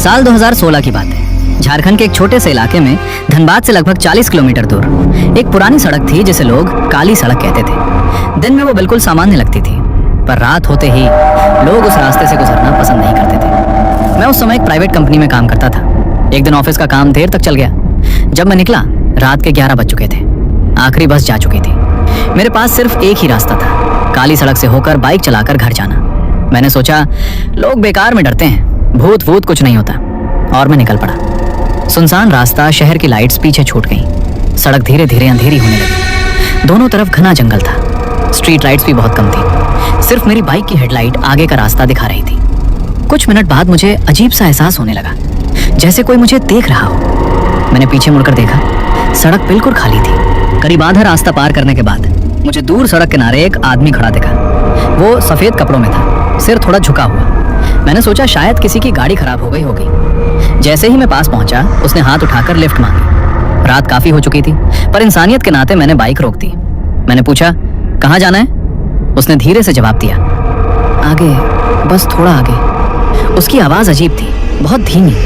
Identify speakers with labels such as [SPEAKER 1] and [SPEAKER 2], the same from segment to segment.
[SPEAKER 1] साल 2016 की बात है। झारखंड के एक छोटे से इलाके में धनबाद से लगभग 40 किलोमीटर दूर एक पुरानी सड़क थी जिसे लोग काली सड़क कहते थे। दिन में वो बिल्कुल सामान्य लगती थी, पर रात होते ही लोग उस रास्ते से गुजरना पसंद नहीं करते थे। मैं उस समय एक प्राइवेट कंपनी में काम करता था। एक दिन ऑफिस का काम देर तक चल गया। जब मैं निकला, रात के 11 बज चुके थे। आखिरी बस जा चुकी थी। मेरे पास सिर्फ एक ही रास्ता था, काली सड़क से होकर बाइक चलाकर घर जाना। मैंने सोचा लोग बेकार में डरते हैं, भूत वूत कुछ नहीं होता, और मैं निकल पड़ा। सुनसान रास्ता, शहर की लाइट्स पीछे छूट गईं। सड़क धीरे धीरे अंधेरी होने लगी। दोनों तरफ घना जंगल था। स्ट्रीट लाइट्स भी बहुत कम थी। सिर्फ मेरी बाइक की हेडलाइट आगे का रास्ता दिखा रही थी। कुछ मिनट बाद मुझे अजीब सा एहसास होने लगा, जैसे कोई मुझे देख रहा हो। मैंने पीछे मुड़कर देखा, सड़क बिल्कुल खाली थी। करीब आधा रास्ता पार करने के बाद मुझे दूर सड़क किनारे एक आदमी खड़ा दिखा। वो सफेद कपड़ों में था, सिर थोड़ा झुका हुआ। मैंने सोचा शायद किसी की गाड़ी खराब हो गई होगी। जैसे ही मैं पास पहुंचा, उसने हाथ उठाकर लिफ्ट मांगी। रात काफी हो चुकी थी, पर इंसानियत के नाते मैंने बाइक रोक दी। मैंने पूछा, कहाँ जाना है? उसने धीरे से जवाब दिया, आगे, बस थोड़ा आगे। उसकी आवाज अजीब थी, बहुत धीमी,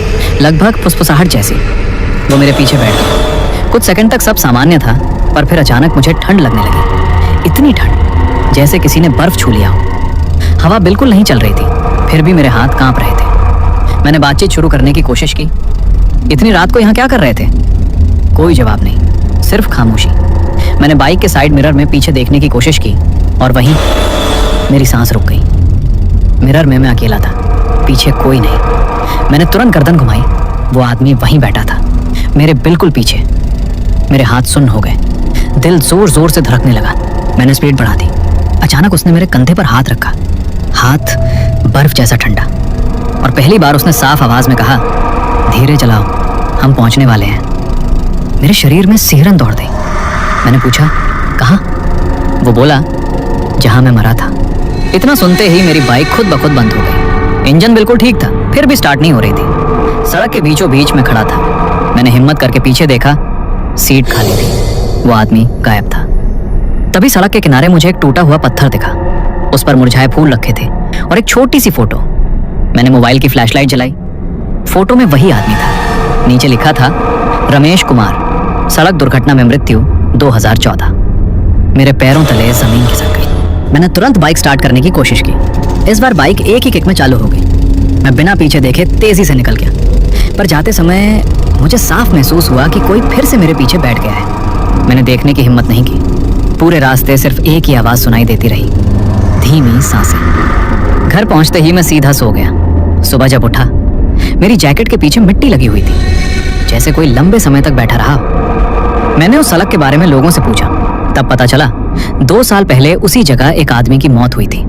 [SPEAKER 1] लगभग फुसफुसाहट जैसी। वो मेरे पीछे बैठ गया। कुछ सेकंड तक सब सामान्य था, पर फिर अचानक मुझे ठंड लगने लगी। इतनी ठंड जैसे किसी ने बर्फ छू लिया हो। हवा बिल्कुल नहीं चल रही थी, फिर भी मेरे हाथ कांप रहे थे। मैंने बातचीत शुरू करने की कोशिश की, इतनी रात को यहाँ क्या कर रहे थे? कोई जवाब नहीं, सिर्फ खामोशी। मैंने बाइक के साइड मिरर में पीछे देखने की कोशिश की, और वहीं मेरी सांस रुक गई। मिरर में मैं अकेला था, पीछे कोई नहीं। मैंने तुरंत गर्दन घुमाई। वो आदमी वहीं बैठा था, मेरे बिल्कुल पीछे। मेरे हाथ सुन्न हो गए, दिल जोर जोर से धड़कने लगा। मैंने स्पीड बढ़ा दी। अचानक उसने मेरे कंधे पर हाथ रखा, हाथ बर्फ जैसा ठंडा। और पहली बार उसने साफ आवाज में कहा, धीरे चलाओ, हम पहुंचने वाले हैं। मेरे शरीर में सिहरन दौड़ गई। मैंने पूछा, कहाँ? वो बोला, जहां मैं मरा था। इतना सुनते ही मेरी बाइक खुद ब खुद बंद हो गई। इंजन बिल्कुल ठीक था, फिर भी स्टार्ट नहीं हो रही थी। सड़क के बीचों बीच में खड़ा था। मैंने हिम्मत करके पीछे देखा, सीट खाली थी। वो आदमी गायब था। तभी सड़क के किनारे मुझे एक टूटा हुआ पत्थर दिखा। उस पर मुरझाए फूल रखे थे और एक छोटी सी फोटो। मैंने मोबाइल की फ्लैशलाइट जलाई। फोटो में वही आदमी था। नीचे लिखा था, रमेश कुमार, सड़क दुर्घटना में मृत्यु 2014। मेरे पैरों तले जमीन खिसक गई। मैंने तुरंत बाइक स्टार्ट करने की कोशिश की। इस बार बाइक एक ही किक में चालू हो गई। मैं बिना पीछे देखे तेजी से निकल गया, पर जाते समय मुझे साफ महसूस हुआ कि कोई फिर से मेरे पीछे बैठ गया है। मैंने देखने की हिम्मत नहीं की। पूरे रास्ते सिर्फ एक ही आवाज सुनाई देती रही, धीमी सांसें। घर पहुंचते ही मैं सीधा सो गया। सुबह जब उठा, मेरी जैकेट के पीछे मिट्टी लगी हुई थी, जैसे कोई लंबे समय तक बैठा रहा। मैंने उस सड़क के बारे में लोगों से पूछा, तब पता चला 2 साल पहले उसी जगह एक आदमी की मौत हुई थी।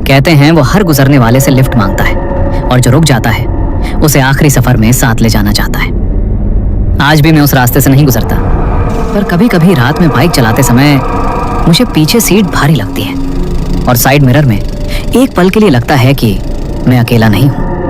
[SPEAKER 1] कहते हैं वो हर गुजरने वाले से लिफ्ट मांगता है, और जो रुक जाता है उसे आखिरी सफर में साथ ले जाना चाहता है। आज भी मैं उस रास्ते से नहीं गुजरता, पर कभी कभी रात में बाइक चलाते समय मुझे पीछे सीट भारी लगती है, और साइड मिरर में एक पल के लिए लगता है कि मैं अकेला नहीं हूं।